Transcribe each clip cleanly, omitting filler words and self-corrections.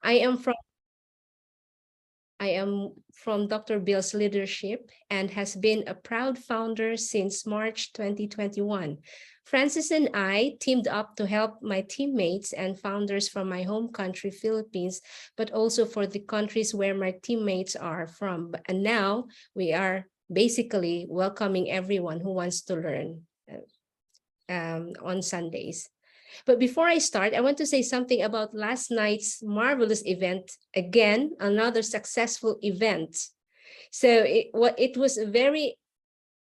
I am from Dr. Bill's leadership and has been a proud founder since March 2021. Francis and I teamed up to help my teammates and founders from my home country, Philippines, but also for the countries where my teammates are from. And now we are basically welcoming everyone who wants to learn on Sundays. But before I start, I want to say something about last night's marvelous event. Again, another successful event. So it was a very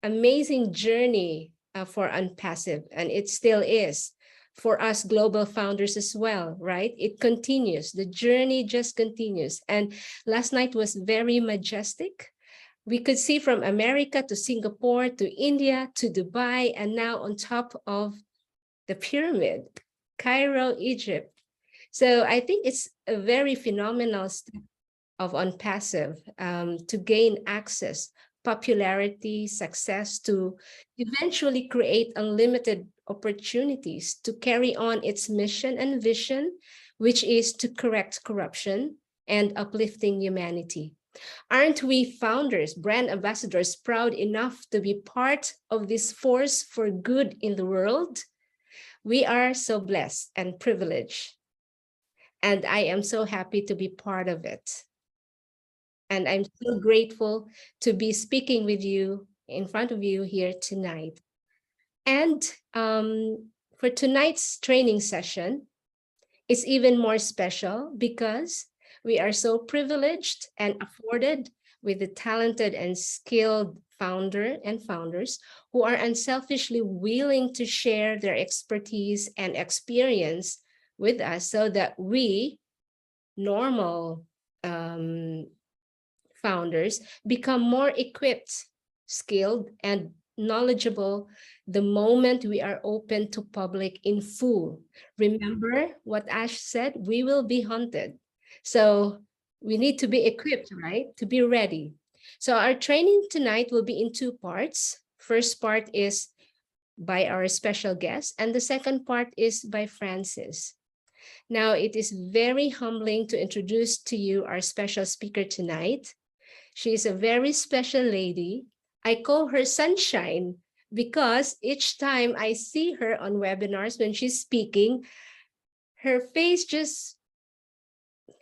amazing journey for Unpassive, and it still is for us global founders as well, right? It continues. The journey just continues. And last night was very majestic. We could see from America to Singapore to India to Dubai, and now on top of the pyramid, Cairo, Egypt. So I think it's a very phenomenal step of Unpassive to gain access, popularity, success, to eventually create unlimited opportunities to carry on its mission and vision, which is to correct corruption and uplifting humanity. Aren't we founders, brand ambassadors, proud enough to be part of this force for good in the world? We are so blessed and privileged, and I am so happy to be part of it. And I'm so grateful to be speaking with you in front of you here tonight. And for tonight's training session, it's even more special because we are so privileged and afforded with the talented and skilled founders who are unselfishly willing to share their expertise and experience with us so that we, normal founders, become more equipped, skilled, and knowledgeable the moment we are open to public in full. Remember what Ash said, we will be hunted. So we need to be equipped, right? To be ready. So our training tonight will be in two parts. First part is by our special guest, and the second part is by Francis. Now, it is very humbling to introduce to you our special speaker tonight. She is a very special lady. I call her Sunshine because each time I see her on webinars when she's speaking, her face just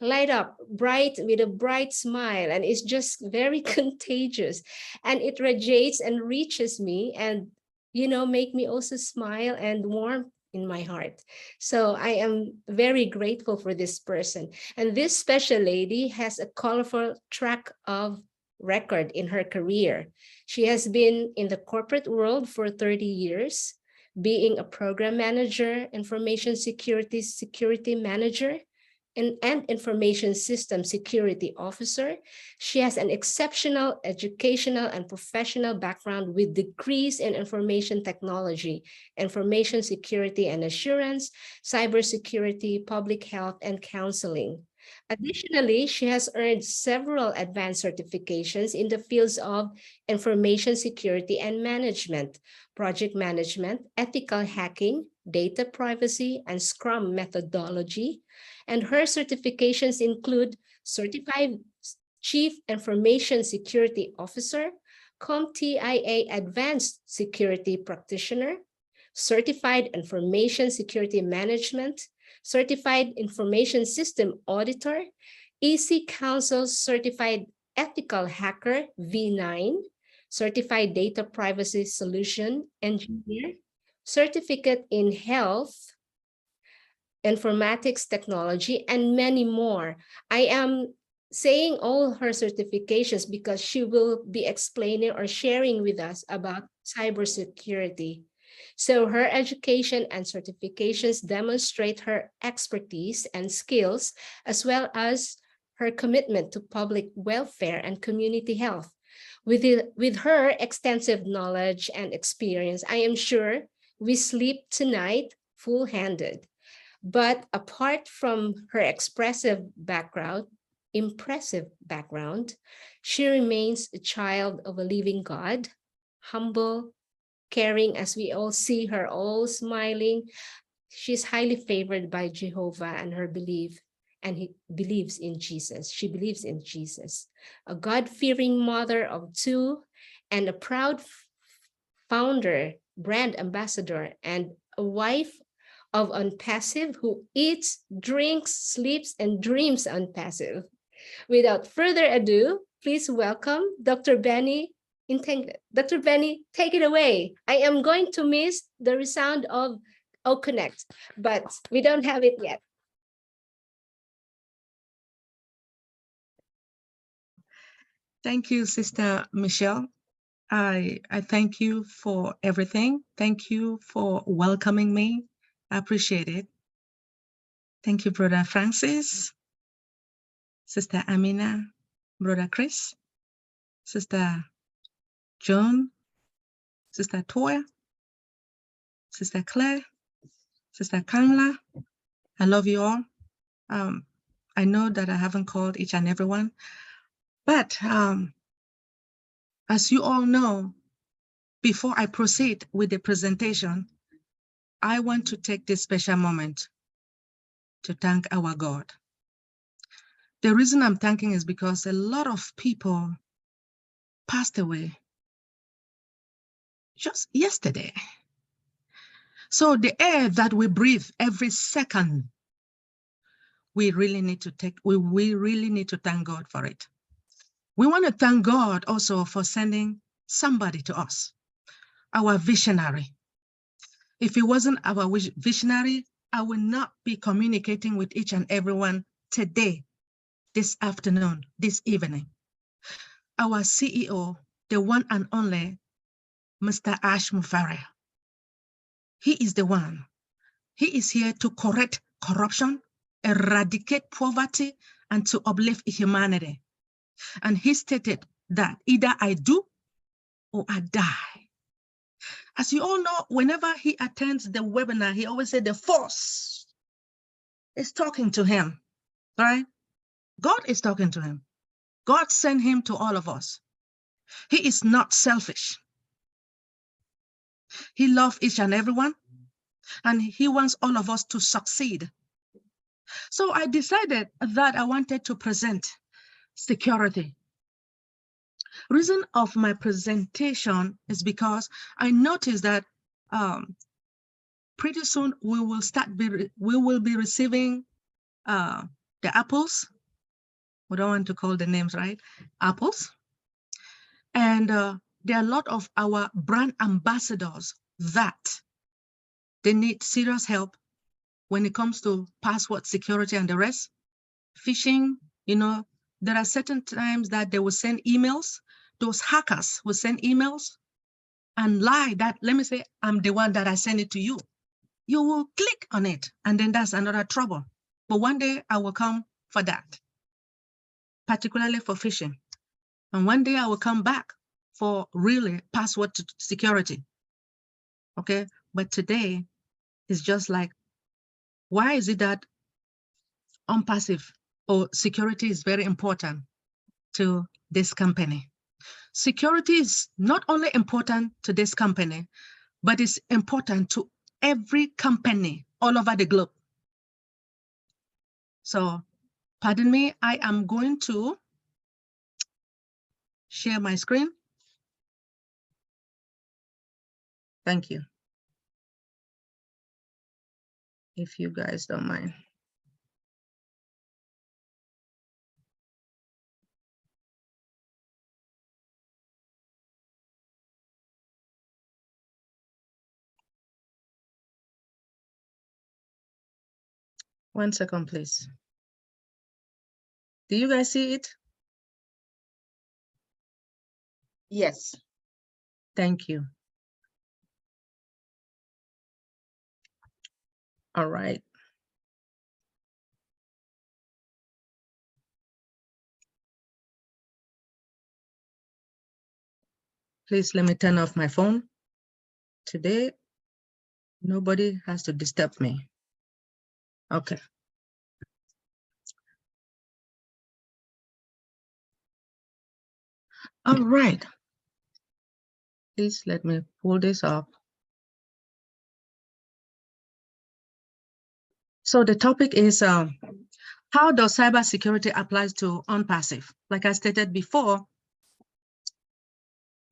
light up bright with a bright smile, and it's just very contagious, and it radiates and reaches me and make me also smile and warm in my heart. So I am very grateful for this person, and this special lady has a colorful track of record in her career. She has been in the corporate world for 30 years, being a program manager, information security manager, and information system security officer. She has an exceptional educational and professional background with degrees in information technology, information security and assurance, cybersecurity, public health, and counseling. Additionally, she has earned several advanced certifications in the fields of information security and management, project management, ethical hacking, data privacy, and Scrum methodology. And her certifications include Certified Chief Information Security Officer, CompTIA Advanced Security Practitioner, Certified Information Security Management, Certified Information System Auditor, EC Council Certified Ethical Hacker V9, Certified Data Privacy Solution Engineer, Certificate in Health, Informatics Technology, and many more. I am saying all her certifications because she will be explaining or sharing with us about cybersecurity. So her education and certifications demonstrate her expertise and skills, as well as her commitment to public welfare and community health. With her extensive knowledge and experience, I am sure we sleep tonight full-handed. But apart from her impressive background, she remains a child of a living God, humble, caring, as we all see her all smiling. She's highly favored by Jehovah and her belief and he believes in Jesus. She believes in Jesus. A God-fearing mother of two and a proud founder, brand ambassador, and a wife of Unpassive who eats, drinks, sleeps, and dreams Unpassive. Without further ado, please welcome Dr. Benny Ntinglet. Dr. Benny, take it away. I am going to miss the resound of O Connect, but we don't have it yet. Thank you, Sister Michelle. I thank you for everything. Thank you for welcoming me. I appreciate it. Thank you, Brother Francis, Sister Amina, Brother Chris, Sister Joan, Sister Toya, Sister Claire, Sister Kamla. I love you all. I know that I haven't called each and every one, but as you all know, before I proceed with the presentation, I want to take this special moment to thank our God. The reason I'm thanking is because a lot of people passed away just yesterday. So the air that we breathe every second, we really need to thank God for it. We want to thank God also for sending somebody to us, our visionary. If it wasn't our visionary, I will not be communicating with each and everyone today, this afternoon, this evening. Our CEO, the one and only Mr. Ash Mufareh. He is the one. He is here to correct corruption, eradicate poverty, and to uplift humanity. And he stated that either I do or I die. As you all know, whenever he attends the webinar, he always said the force is talking to him, right? God is talking to him. God sent him to all of us. He is not selfish. He loves each and everyone, and he wants all of us to succeed. So I decided that I wanted to present security. Reason of my presentation is because I noticed that pretty soon we will be receiving the apples. We don't want to call the names, right? Apples. And there are a lot of our brand ambassadors that they need serious help when it comes to password security and the rest. Phishing, you know, there are certain times that they will send emails. Those hackers will send emails and lie that, let me say, I'm the one that I send it to you. You will click on it, and then that's another trouble. But one day I will come for that, particularly for phishing. And one day I will come back for really password security. Okay, but today it's just like, why is it that unpassive or security is very important to this company? Security is not only important to this company, but it's important to every company all over the globe. So, pardon me, I am going to share my screen. Thank you. If you guys don't mind. One second, please. Do you guys see it? Yes. Thank you. All right. Please let me turn off my phone. Today, nobody has to disturb me. Okay. All right. Please let me pull this up. So the topic is How does cybersecurity apply to OnPassive? Like I stated before,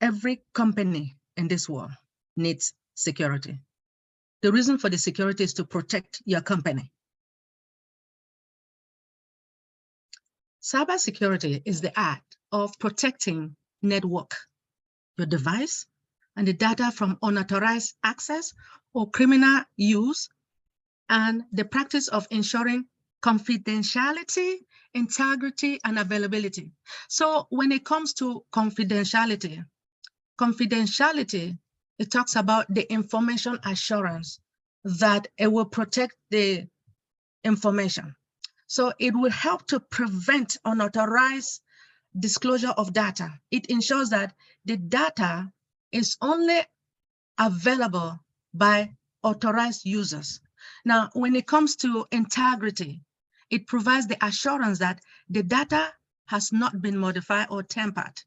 every company in this world needs security. The reason for the security is to protect your company. Cybersecurity is the act of protecting network, your device, and the data from unauthorized access or criminal use, and the practice of ensuring confidentiality, integrity, and availability. So when it comes to confidentiality, it talks about the information assurance that it will protect the information. So it will help to prevent unauthorized disclosure of data. It ensures that the data is only available by authorized users. Now, when it comes to integrity, it provides the assurance that the data has not been modified or tampered.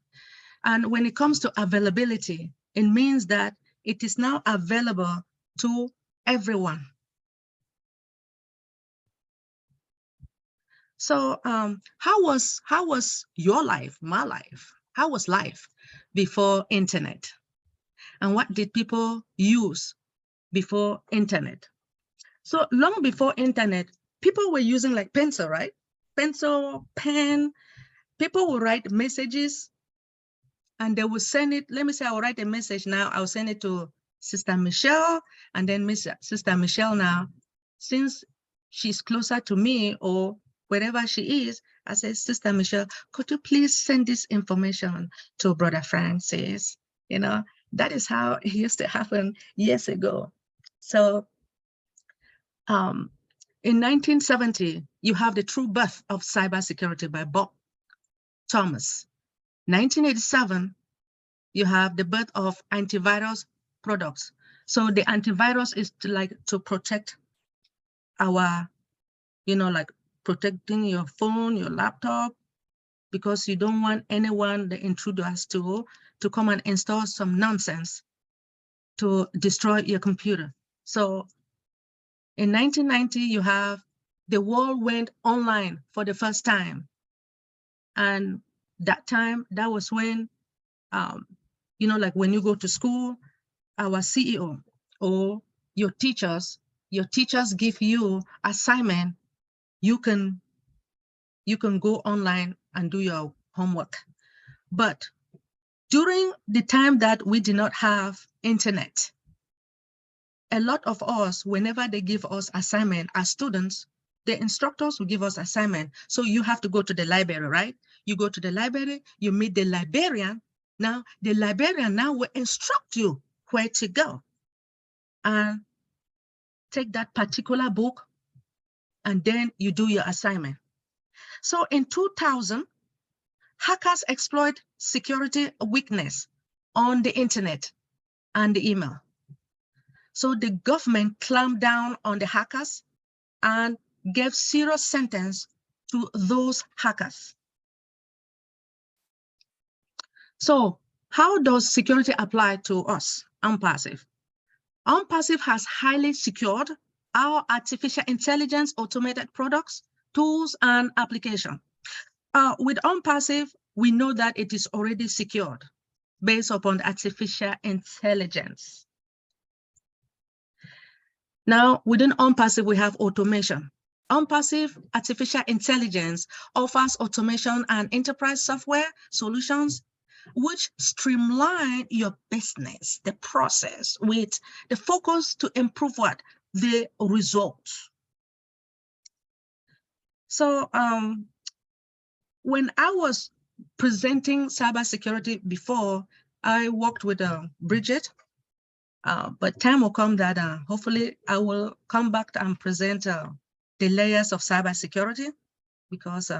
And when it comes to availability, it means that it is now available to everyone. So how was your life, my life? How was life before internet? And what did people use before internet? So long before internet, people were using like pencil, right? Pencil, pen. People would write messages and they will send it. Let me say I will write a message now. I'll send it to Sister Michelle, and then Sister Michelle now, since she's closer to me or wherever she is, I say, Sister Michelle, could you please send this information to Brother Francis? You know, that is how it used to happen years ago. So in 1970, you have the true birth of cybersecurity by Bob Thomas. 1987, you have the birth of antivirus products. So the antivirus is to protect our, like protecting your phone, your laptop, because you don't want anyone, the intruders, to come and install some nonsense to destroy your computer. So in 1990, you have the world went online for the first time. And that time, that was when, like when you go to school, our CEO or your teachers give you assignment, you can go online and do your homework. But during the time that we did not have internet, a lot of us, whenever they give us assignment as students, the instructors will give us assignment. So you have to go to the library, right? You go to the library, you meet the librarian. Now, the librarian now will instruct you where to go and take that particular book, and then you do your assignment. So in 2000, hackers exploit security weakness on the internet and the email. So the government clamped down on the hackers and gave serious sentence to those hackers. So how does security apply to us, OnPassive? OnPassive has highly secured our artificial intelligence automated products, tools, and application. With OnPassive, we know that it is already secured based upon artificial intelligence. Now, within OnPassive, we have automation. OnPassive artificial intelligence offers automation and enterprise software solutions which streamline your business, the process, with the focus to improve what? The results. So when I was presenting cybersecurity before, I worked with Bridget, but time will come that hopefully I will come back and present the layers of cybersecurity, because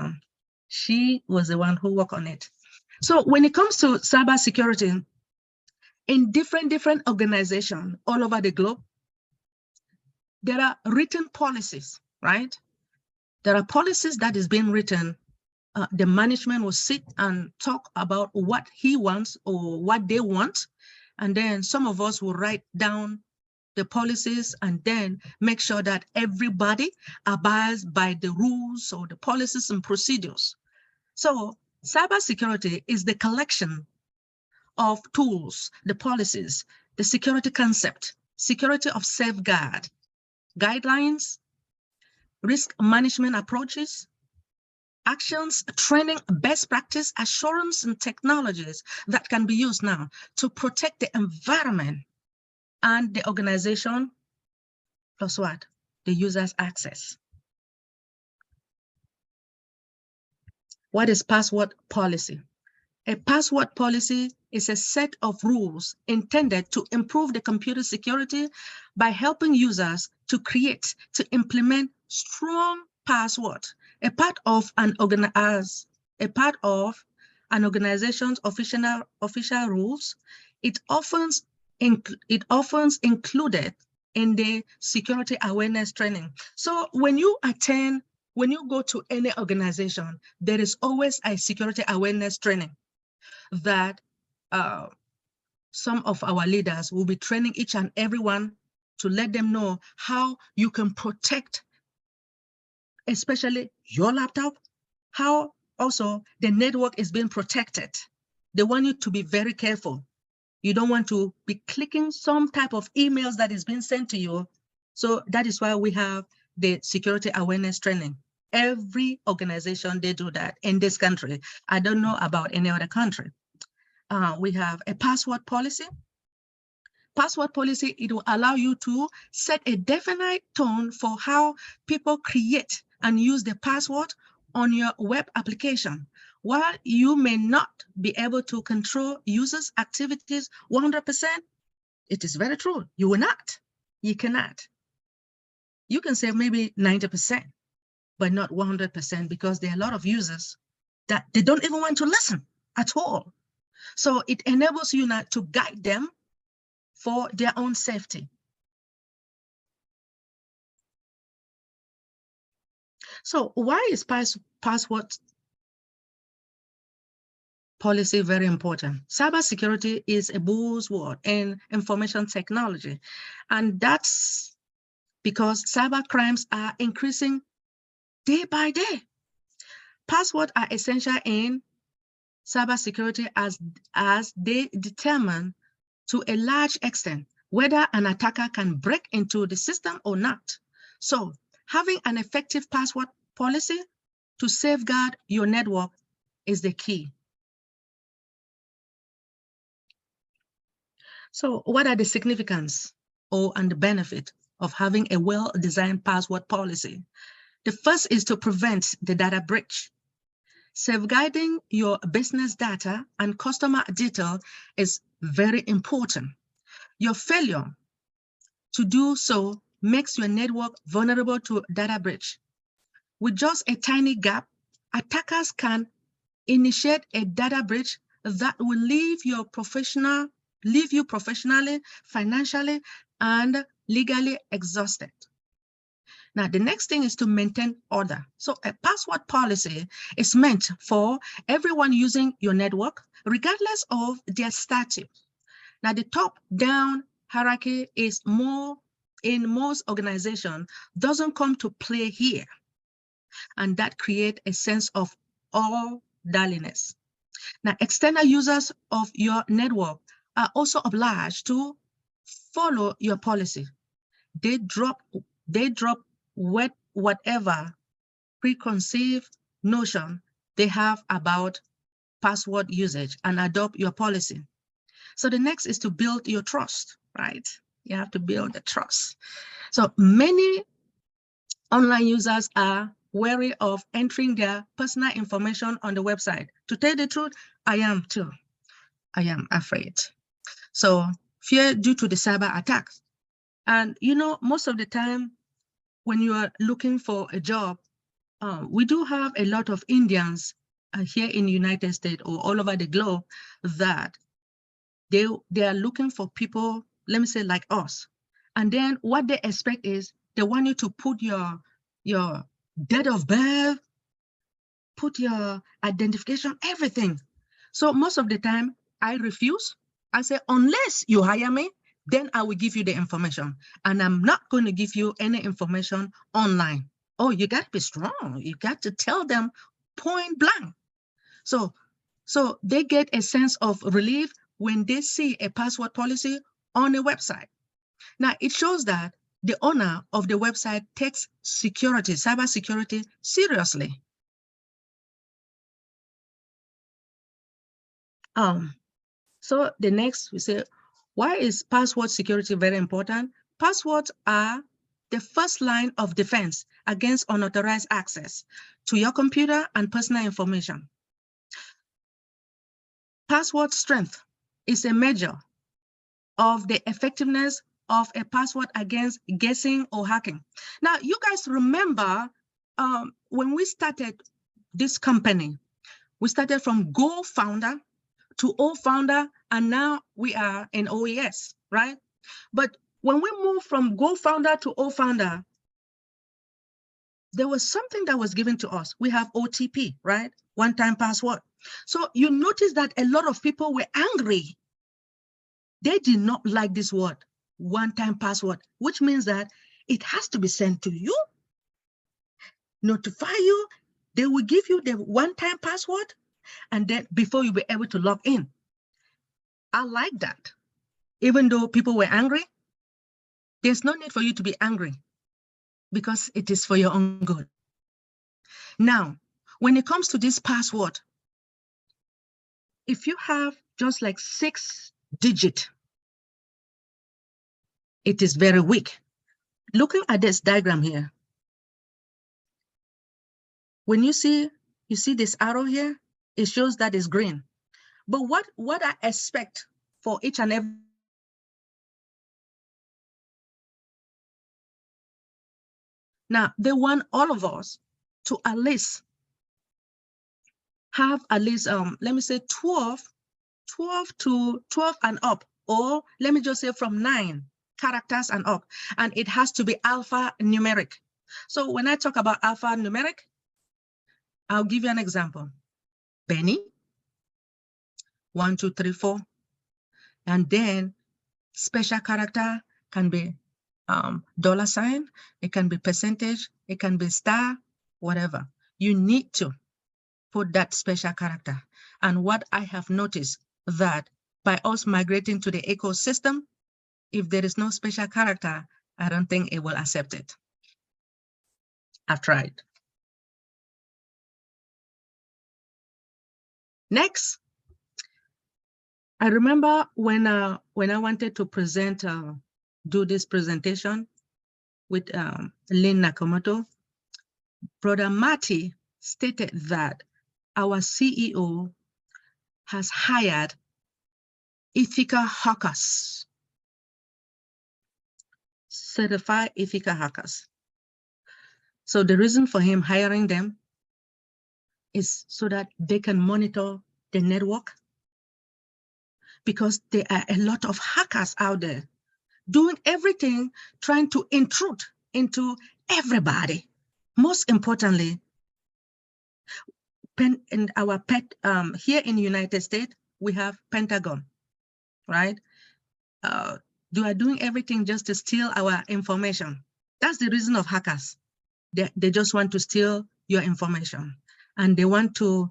she was the one who worked on it. So when it comes to cybersecurity, in different organizations all over the globe, there are written policies, right? There are policies that is being written. The management will sit and talk about what he wants or what they want. And then some of us will write down the policies, and then make sure that everybody abides by the rules or the policies and procedures. So cybersecurity is the collection of tools, the policies, the security concept, security of safeguard, guidelines, risk management approaches, actions, training, best practice, assurance, and technologies that can be used now to protect the environment and the organization, plus what? The user's access. What is password policy? A password policy is a set of rules intended to improve the computer security by helping users to create, to implement strong passwords. A part of an organization's official rules. It often included in the security awareness training. So when you go to any organization, there is always a security awareness training that some of our leaders will be training each and everyone to let them know how you can protect, especially your laptop, how also the network is being protected. They want you to be very careful. You don't want to be clicking some type of emails that is being sent to you. So that is why we have the security awareness training. Every organization, they do that in this country. I don't know about any other country. We have a password policy. Password policy, it will allow you to set a definite tone for how people create and use the password on your web application. While you may not be able to control users' activities 100%, it is very true. You will not. You cannot. You can say maybe 90%, but not 100%, because there are a lot of users that they don't even want to listen at all. So it enables you now to guide them for their own safety. So why is password policy very important? Cybersecurity is a buzzword in information technology, and that's because cyber crimes are increasing day by day. Passwords are essential in cybersecurity as they determine to a large extent whether an attacker can break into the system or not. So having an effective password policy to safeguard your network is the key. So what are the significance and the benefit of having a well-designed password policy? The first is to prevent the data breach. Safeguarding your business data and customer detail is very important. Your failure to do so makes your network vulnerable to data breach. With just a tiny gap, attackers can initiate a data breach that will leave you professionally, financially, and legally exhausted. Now, the next thing is to maintain order. So a password policy is meant for everyone using your network, regardless of their status. Now, the top-down hierarchy is more in most organizations doesn't come to play here, and that creates a sense of orderliness. Now, external users of your network are also obliged to follow your policy. They drop whatever preconceived notion they have about password usage and adopt your policy. So the next is to build your trust, right? You have to build the trust. So many online users are wary of entering their personal information on the website. To tell the truth, I am too. I am afraid. So fear due to the cyber attacks. And you know, most of the time when you are looking for a job, we do have a lot of Indians here in the United States or all over the globe that they are looking for people, let me say, like us. And then what they expect is they want you to put your date of birth, put your identification, everything. So most of the time I refuse. I say, unless you hire me, then I will give you the information. And I'm not going to give you any information online. Oh, you got to be strong. You got to tell them point blank. So they get a sense of relief when they see a password policy on a website. Now, it shows that the owner of the website takes security, cybersecurity, seriously. So the next, we say, why is password security very important? Passwords are the first line of defense against unauthorized access to your computer and personal information. Password strength is a measure of the effectiveness of a password against guessing or hacking. Now, you guys remember when we started this company, we started from Go founder to O founder, and now we are in OES, right? But when we moved from Go founder to O founder, there was something that was given to us. We have OTP, right? One-time password. So you notice that a lot of people were angry. They did not like this word, one-time password, which means that it has to be sent to you, notify you. They will give you the one-time password, and then before you'll be able to log in. I like that. Even though people were angry, there's no need for you to be angry because it is for your own good. Now, when it comes to this password, if you have just like 6 digits, it is very weak. Looking at this diagram here, when you see this arrow here, it shows that it's green. But what I expect for each and every now, they want all of us to at least have at least let me say 12 and up, or let me just say from 9 characters and up, and it has to be alphanumeric. So when I talk about alphanumeric, I'll give you an example. Benny, 1, 2, 3, 4, and then special character can be $, it can be percentage, it can be star, whatever. You need to put that special character. And what I have noticed that by us migrating to the ecosystem, if there is no special character, I don't think it will accept it. I've tried. Next, I remember when I wanted to present, do this presentation with Lynn Nakamoto, Brother Marty stated that our CEO has hired ethical hackers, certified ethical hackers. So the reason for him hiring them is so that they can monitor the network, because there are a lot of hackers out there doing everything, trying to intrude into everybody. Most importantly, in our pet here in the United States, we have Pentagon, right? They are doing everything just to steal our information. That's the reason of hackers. They just want to steal your information, and they want to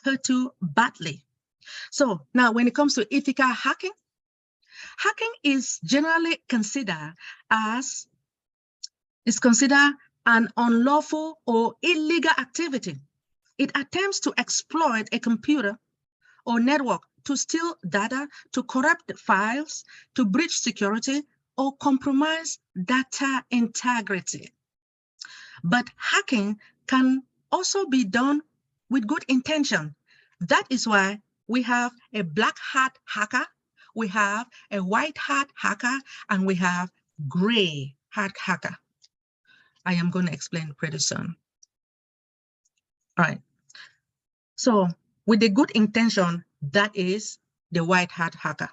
hurt you badly. So now when it comes to ethical hacking, hacking is generally considered as an unlawful or illegal activity. It attempts to exploit a computer or network to steal data, to corrupt files, to breach security, or compromise data integrity. But hacking can also be done with good intention. That is why we have a black hat hacker, we have a white hat hacker, and we have gray hat hacker. I am going to explain pretty soon. All right. So with the good intention, that is the white hat hacker.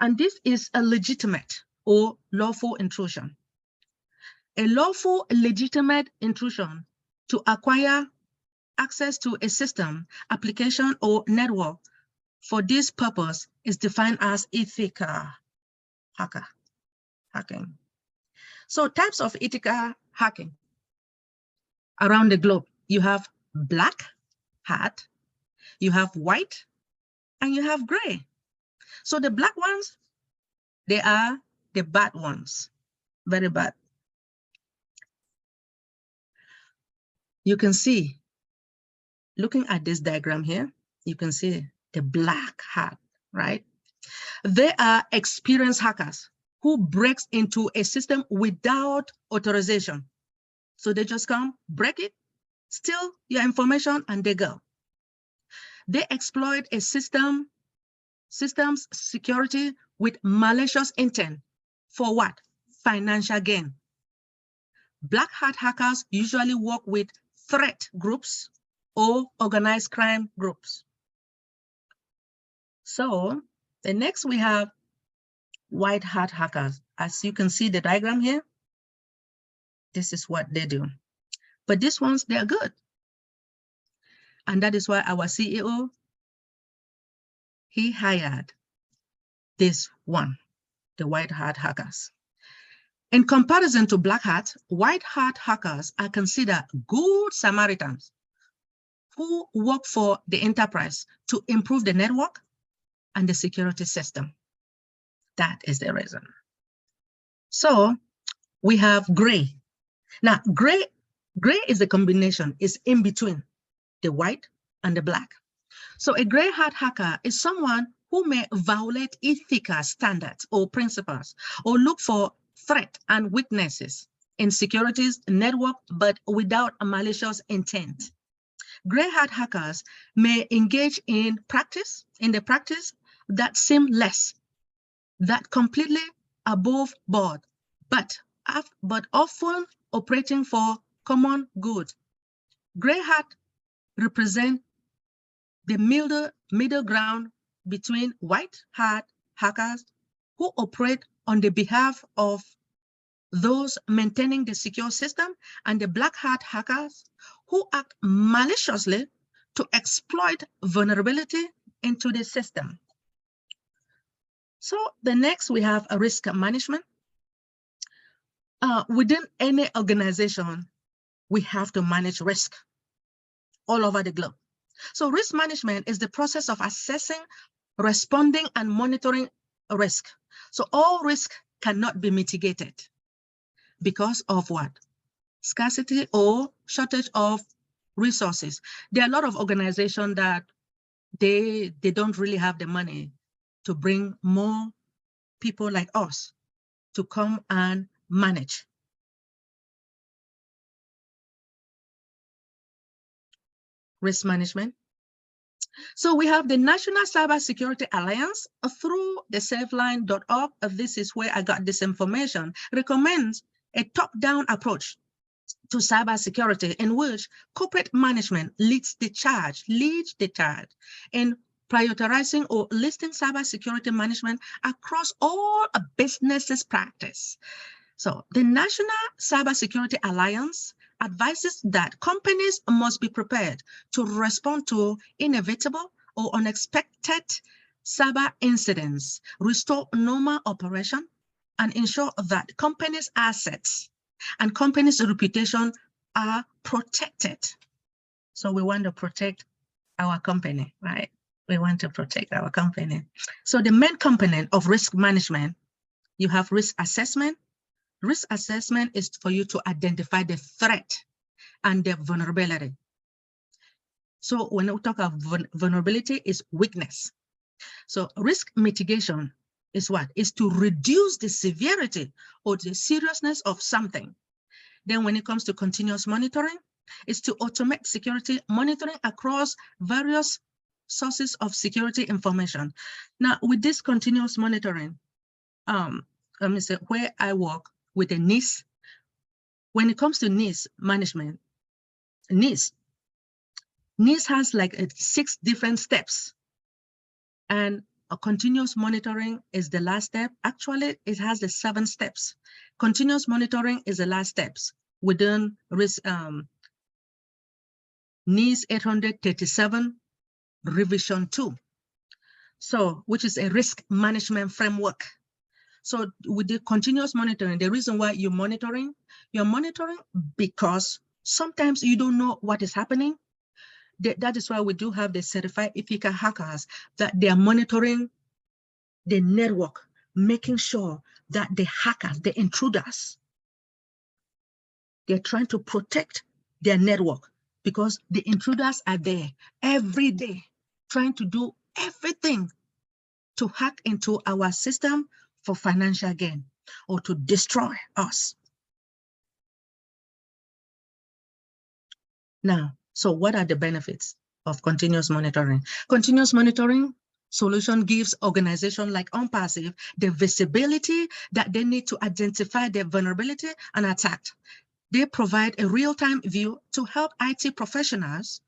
And this is a legitimate or lawful intrusion. A lawful, legitimate intrusion to acquire access to a system, application, or network for this purpose is defined as ethical hacking. So types of ethical hacking around the globe. You have black hat, you have white, and you have gray. So the black ones, they are the bad ones, very bad. You can see, looking at this diagram here, you can see the black hat, right? They are experienced hackers who breaks into a system without authorization. So they just come, break it, steal your information, and they go. They exploit a system's security with malicious intent. For what? Financial gain. Black hat hackers usually work with threat groups or organized crime groups. So the next we have white hat hackers. As you can see the diagram here, this is what they do. But these ones, they're good. And that is why our CEO, he hired this one, the white hat hackers. In comparison to black hat, white hat hackers are considered good Samaritans who work for the enterprise to improve the network and the security system. That is the reason. So we have gray. Now, gray is a combination, is in between the white and the black. So a gray hat hacker is someone who may violate ethical standards or principles or look for threat and weaknesses in security's network, but without a malicious intent. Gray hat hackers may engage in the practice that seem less, that completely above board, but often operating for common good. Gray hat represent the middle ground between white hat hackers who operate on the behalf of those maintaining the secure system and the black hat hackers who act maliciously to exploit vulnerability into the system. So the next we have a risk management. Within any organization, we have to manage risk all over the globe. So risk management is the process of assessing, responding, and monitoring risk. So all risk cannot be mitigated because of what? Scarcity or shortage of resources. There are a lot of organizations that they don't really have the money to bring more people like us to come and manage. Risk management. So we have the National CyberSecurity Alliance through the SafeLine.org. This is where I got this information. Recommends a top-down approach to cybersecurity in which corporate management leads the charge in prioritizing or listing cybersecurity management across all businesses practice. So the National CyberSecurity Alliance advises that companies must be prepared to respond to inevitable or unexpected cyber incidents, restore normal operation, and ensure that companies' assets and companies' reputation are protected. So we want to protect our company, right? We want to protect our company. So the main component of risk management, you have risk assessment. Risk assessment is for you to identify the threat and the vulnerability. So when we talk about vulnerability, is weakness. So risk mitigation is what? Is to reduce the severity or the seriousness of something. Then when it comes to continuous monitoring, is to automate security monitoring across various sources of security information. Now with this continuous monitoring, let me say where I work with the NIST, when it comes to NIST management, NIST has like 6 different steps, and a continuous monitoring is the last step. Actually, it has the 7 steps. Continuous monitoring is the last steps within risk NIST 837 revision 2. So, which is a risk management framework. So with the continuous monitoring, the reason why you're monitoring because sometimes you don't know what is happening. That is why we do have the certified ethical hackers, that they are monitoring the network, making sure that the hackers, the intruders, they're trying to protect their network, because the intruders are there every day trying to do everything to hack into our system for financial gain or to destroy us. Now, so what are the benefits of continuous monitoring? Continuous monitoring solution gives organizations like OnPassive the visibility that they need to identify their vulnerability and attack. They provide a real-time view to help IT professionals,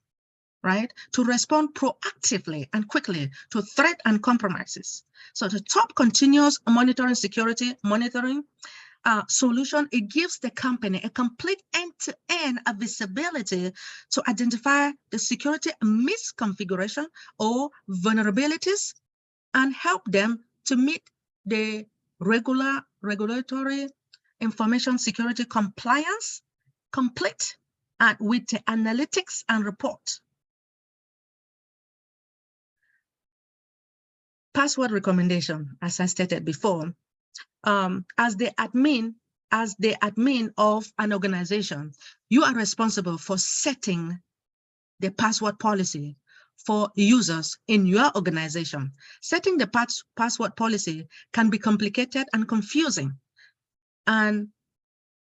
right, to respond proactively and quickly to threat and compromises. So the top continuous monitoring security monitoring solution, it gives the company a complete end-to-end visibility to identify the security misconfiguration or vulnerabilities and help them to meet the regulatory information security compliance complete and with the analytics and report. Password recommendation, as I stated before, as the admin of an organization, you are responsible for setting the password policy for users in your organization. Setting the password policy can be complicated and confusing, and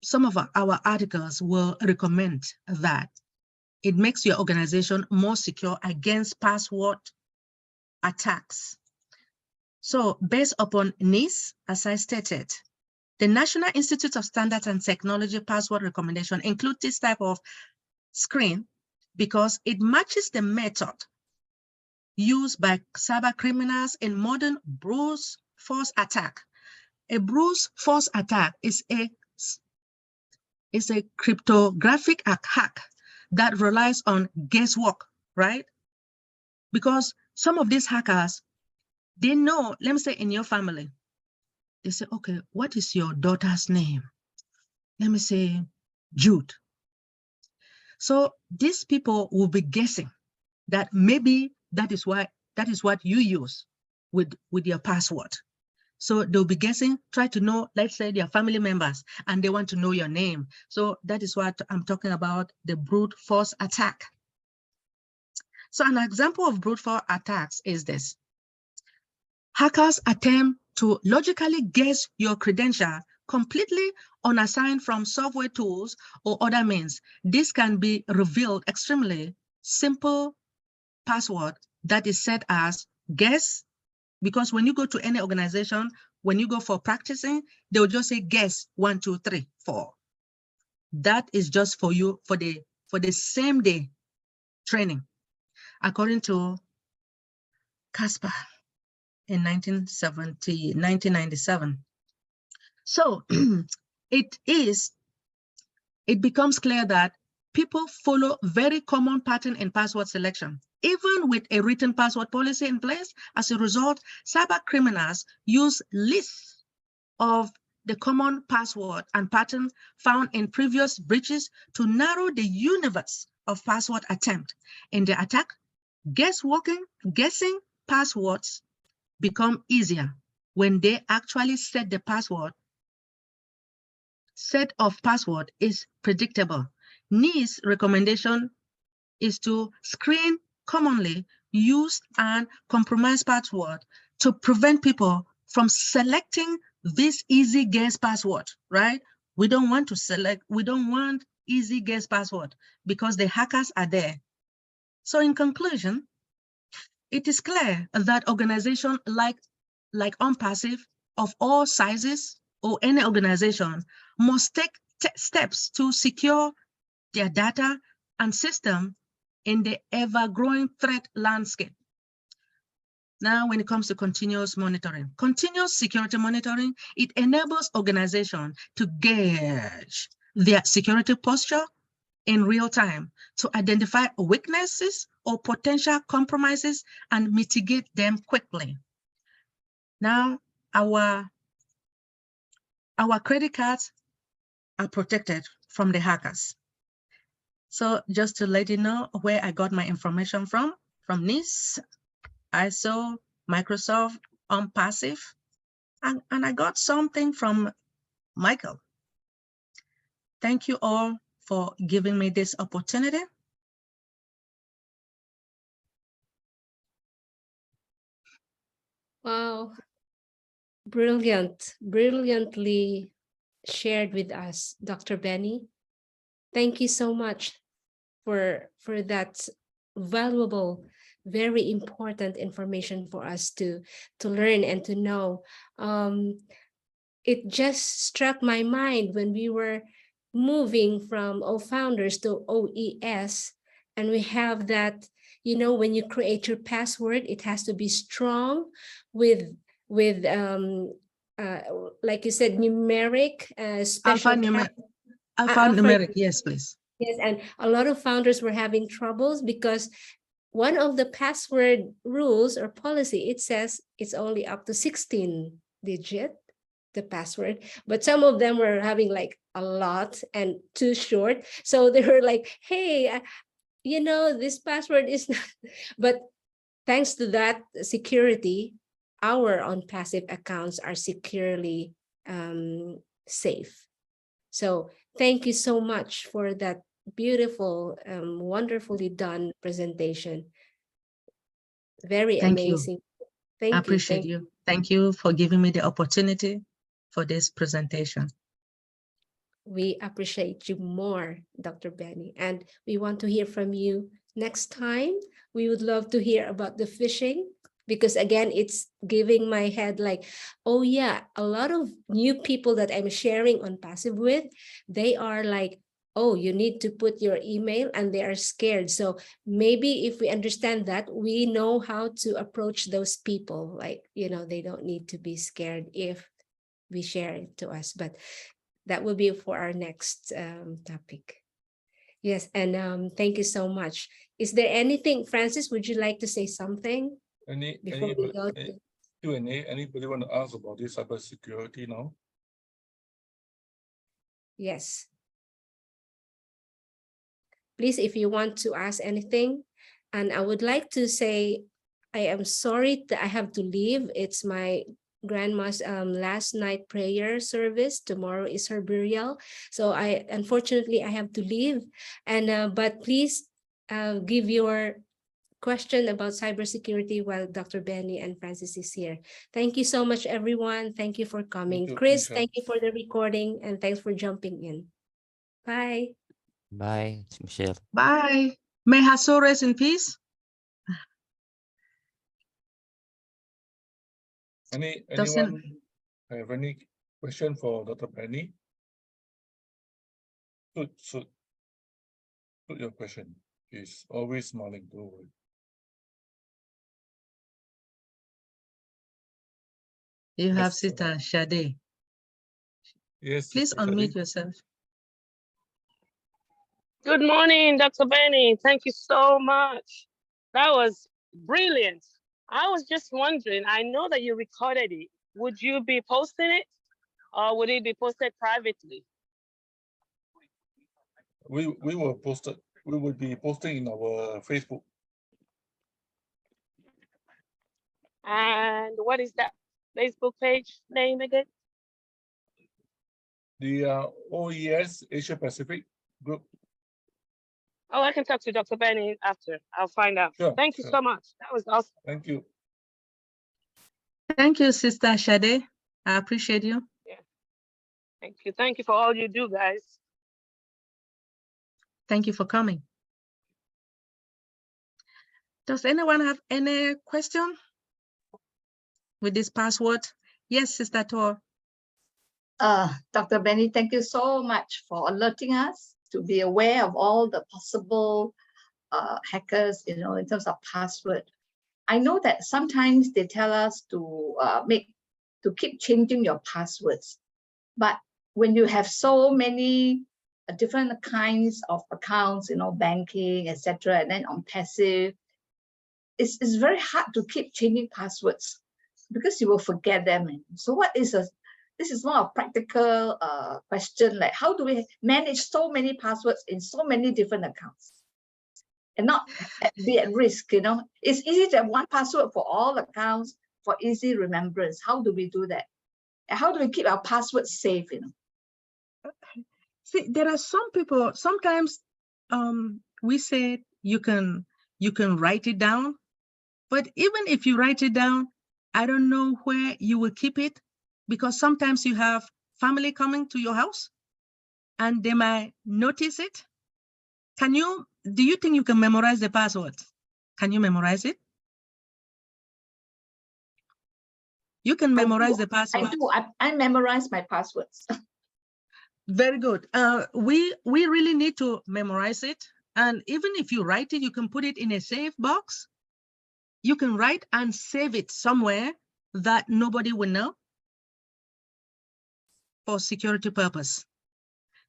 some of our articles will recommend that it makes your organization more secure against password attacks. So based upon NIST, as I stated, the National Institute of Standards and Technology password recommendation include this type of screen because it matches the method used by cyber criminals in modern brute force attack. A brute force attack is a cryptographic hack that relies on guesswork, right? Because some of these hackers, they know, let me say in your family, they say, okay, what is your daughter's name? Let me say Jude. So these people will be guessing that maybe that is what you use with your password. So they'll be guessing, try to know, let's say their family members, and they want to know your name. So that is what I'm talking about, the brute force attack. So an example of brute force attacks is this. Hackers attempt to logically guess your credential completely unassigned from software tools or other means. This can be revealed extremely simple password that is set as guess, because when you go to any organization, when you go for practicing, they will just say guess 1, 2, 3, 4. That is just for you for the same day training, according to Casper in 1997. So it becomes clear that people follow very common pattern in password selection. Even with a written password policy in place, as a result, cyber criminals use lists of the common password and pattern found in previous breaches to narrow the universe of password attempt. In the attack, guessing passwords become easier when they actually set the password. Set of password is predictable. NIST recommendation is to screen commonly used and compromised password to prevent people from selecting this easy guess password, right? We don't want easy guess password because the hackers are there. So in conclusion, it is clear that organizations like OnPassive of all sizes or any organization must take steps to secure their data and system in the ever-growing threat landscape. Now, when it comes to continuous monitoring, continuous security monitoring, it enables organizations to gauge their security posture in real time to identify weaknesses or potential compromises and mitigate them quickly. Now, our our credit cards are protected from the hackers. So just to let you know where I got my information from NIST, ISO, Microsoft, on passive, and I got something from Michael. Thank you all for giving me this opportunity. Wow. Brilliantly shared with us, Dr. Benny. Thank you so much for that valuable, very important information for us to learn and to know. It just struck my mind when we were moving from founders to OES, and we have that, when you create your password, it has to be strong with like you said, numeric, special alphanumeric, yes, please. Yes, and a lot of founders were having troubles because one of the password rules or policy, it says it's only up to 16 digit, the password, but some of them were having like a lot and too short. So they were like, hey, this password is not, but thanks to that security, our on passive accounts are securely safe. So thank you so much for that beautiful, wonderfully done presentation. Very amazing. Thank you. I appreciate you. Thank you for giving me the opportunity for this presentation. We appreciate you more, Dr. Benny, and we want to hear from you next time. We would love to hear about the phishing, because again, it's giving my head like, oh yeah, a lot of new people that I'm sharing on passive with, they are like, oh, you need to put your email, and they are scared. So maybe if we understand that, we know how to approach those people. Like, they don't need to be scared if we share it to us. But that will be for our next topic. Yes, and thank you so much. Is there anything, Francis, would you like to say something before we go to Q&A? Anybody want to ask about this cybersecurity now? Yes. Please, if you want to ask anything. And I would like to say, I am sorry that I have to leave. It's my grandma's last night prayer service. Tomorrow is her burial. So unfortunately, I have to leave. And but please give your question about cybersecurity while Dr. Benny and Francis is here. Thank you so much, everyone. Thank you for coming. Chris, thank you for the recording, and thanks for jumping in. Bye. Bye, Michelle. Bye. May her soul rest in peace. Anyone have any question for Dr. Benny? Put your question. He's always smiling. Don't worry. You have Sister Shade. Yes. Please unmute yourself. Good morning, Dr. Benny. Thank you so much. That was brilliant. I was just wondering, I know that you recorded it. Would you be posting it, or would it be posted privately? We will post it. We will be posting in our Facebook. And what is that Facebook page name again? The OES Asia Pacific group. Oh, I can talk to Dr. Benny after. I'll find out. Sure, Thank you so much. That was awesome. Thank you. Thank you, Sister Shade. I appreciate you. Yeah. Thank you. Thank you for all you do, guys. Thank you for coming. Does anyone have any question with this password? Yes, Sister Tor. Dr. Benny, thank you so much for alerting us to be aware of all the possible hackers, in terms of password. I know that sometimes they tell us to keep changing your passwords, but when you have so many different kinds of accounts, banking, etc., and then on passive, it's very hard to keep changing passwords because you will forget them. So what is this is more a practical question, like how do we manage so many passwords in so many different accounts and not be at risk, you know? It's easy to have one password for all accounts for easy remembrance. How do we do that? And how do we keep our passwords safe, you know? See, there are some people, sometimes we say you can write it down, but even if you write it down, I don't know where you will keep it, because sometimes you have family coming to your house and they might notice it. Do you think you can memorize the password? Can you memorize it? You can memorize the password. I do. I memorize my passwords. Very good. We really need to memorize it. And even if you write it, you can put it in a safe box. You can write and save it somewhere that nobody will know for security purpose.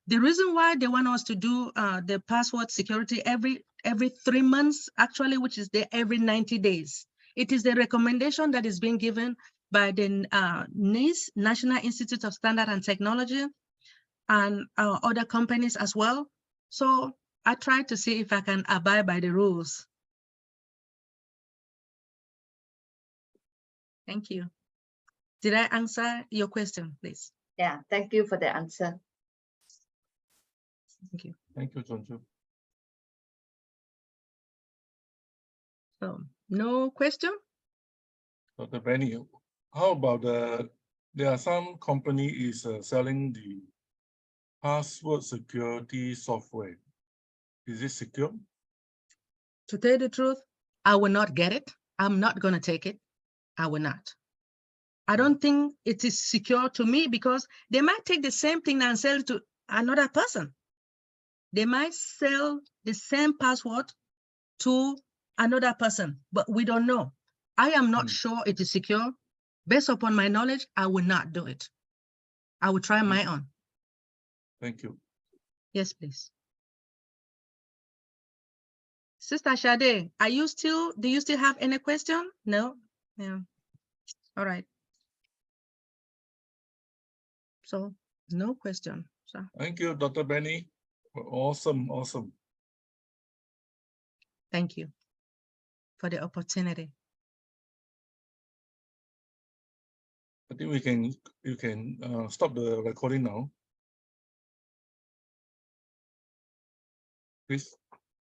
The reason why they want us to do the password security every 3 months, actually, which is every 90 days. It is the recommendation that is being given by the NIST, National Institute of Standard and Technology, and other companies as well. So I try to see if I can abide by the rules. Thank you. Did I answer your question, please? Yeah, thank you for the answer. Thank you. Thank you, Chonchu. So no question? Dr. Benny, how about there are some company is selling the password security software. Is it secure? To tell you the truth, I will not get it. I'm not going to take it. I will not. I don't think it is secure to me, because they might take the same thing and sell it to another person. They might sell the same password to another person, but we don't know. I am not sure it is secure. Based upon my knowledge, I will not do it. I will try my own. Thank you. Yes, please. Sister Sade, do you still have any question? No? Yeah. All right. So no question. So Thank you, Dr. Benny. Awesome, awesome. thank you for the opportunity. I think you can stop the recording now. Please.